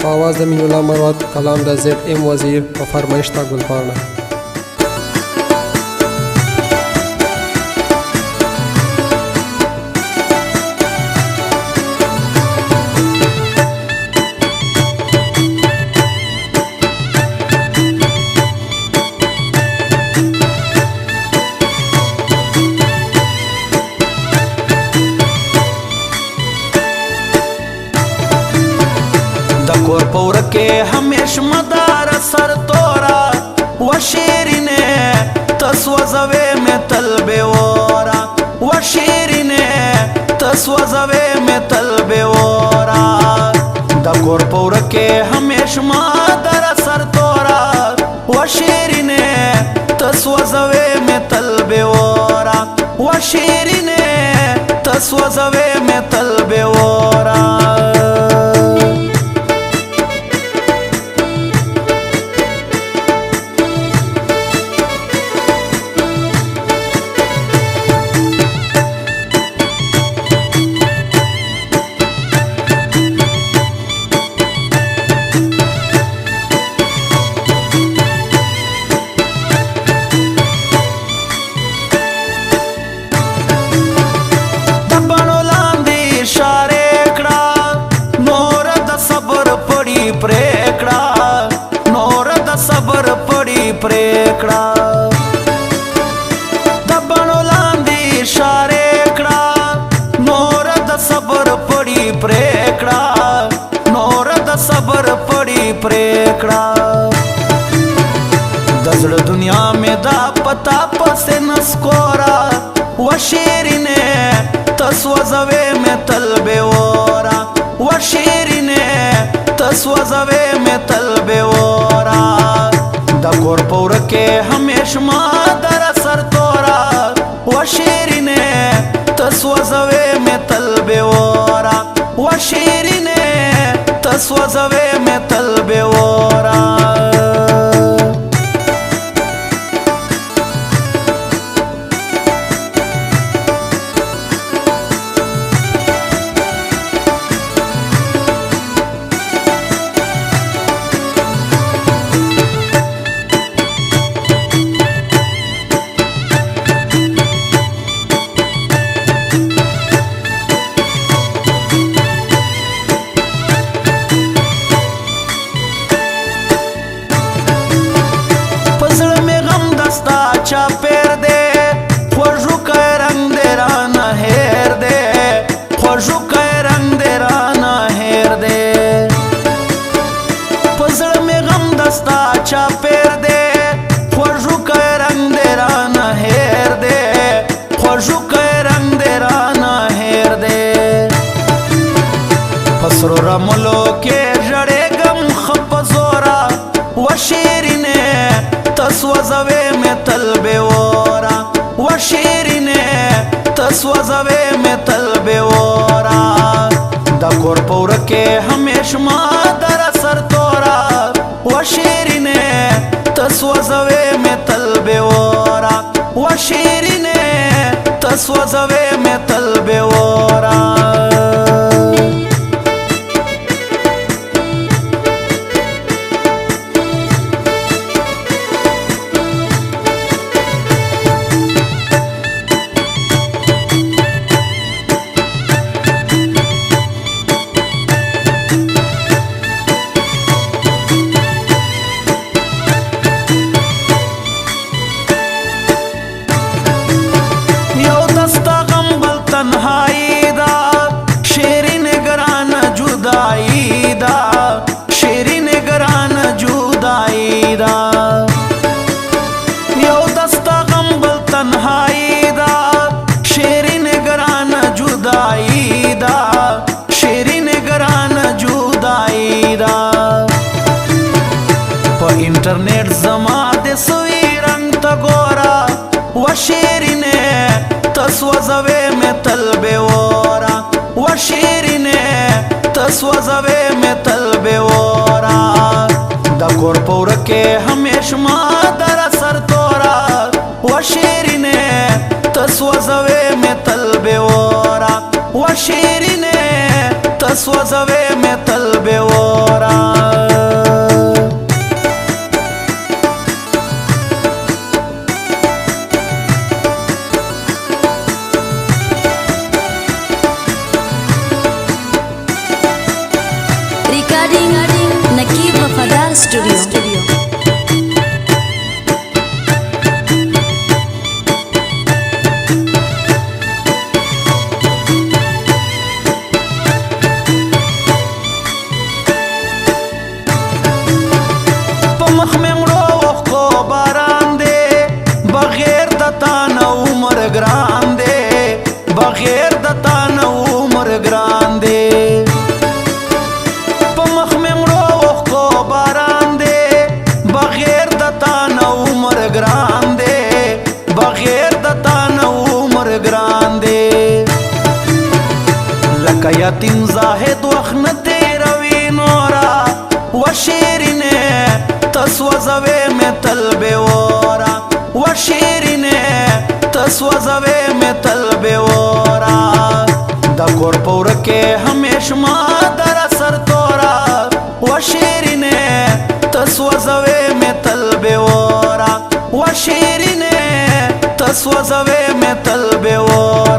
په आवाज د مین الله مراد، کلام د زید ام وزیر، په فرمایش تا ګلپاڼه. کور پورکه همیش مدار سر تورا و شیرینه تسوزوه می تلبه ورا و شیرینه تسوزوه می تلبه ورا دا کور پورکه همیش مدار سر تورا و شیرینه تسوزوه می تلبه ورا و شیرینه تسوزوه می تلبه ورا. پریکړه د بڼو لاندې اشارې کړه نور د صبر پړي پریکړه نور د صبر پړي پریکړه د زړه دنیا مې دا پتا پسې نسکورا و شیرینه تسوځوي مې تلبه ورا و شیرینه تسوځوي مې تلبه ورا دا کور پورکه همیش ما در سر تورا و شیرینه تسوځوي مې تلبه ورا و شیرینه تسوځوي مې تلبه ورا. چا پیر دے خوشو که رنگ دے رانا ہیر دے خوشو که رنگ دے رانا ہیر دے پزڑ میں غم دستا چا پیر دے خوشو که رنگ دے رانا ہیر دے خوشو که رنگ دے رانا ہیر دے پسرو رملو کے جڑے گم خپ زورا و شیرینه تسوځوي مې تلبه ورا و شیرینه تسوځوي مې تلبه ورا دا کور پورکه همیش ما در سر تورا و شیرینه تسوځوي مې تلبه ورا و شیرینه تسوځوي مې تلبه ورا. تنهایی دا شیرین گران جدائی دا شیرین گران جدائی دا یو دستا غم بل تنهایی دا شیرین گران جدائی دا شیرین گران جدائی دا په انټرنیټ زما د سوی رنگ تا ګورا و شیرینه تسوځوي مې تلبه ورا و شیرینه تسوځوي مې تلبه ورا دا کور پورکه همیش ما در سر تورا و شیرینه تسوځوي مې تلبه ورا و شیرینه تسوځوي مې تلبه ورا. تسوځوي مې تل بېوره د کور په وره کې همیش ما در سر توره و شیرینې تسوځوي مې تل بېوره و شیرینې تسوځوي مې تل بېوره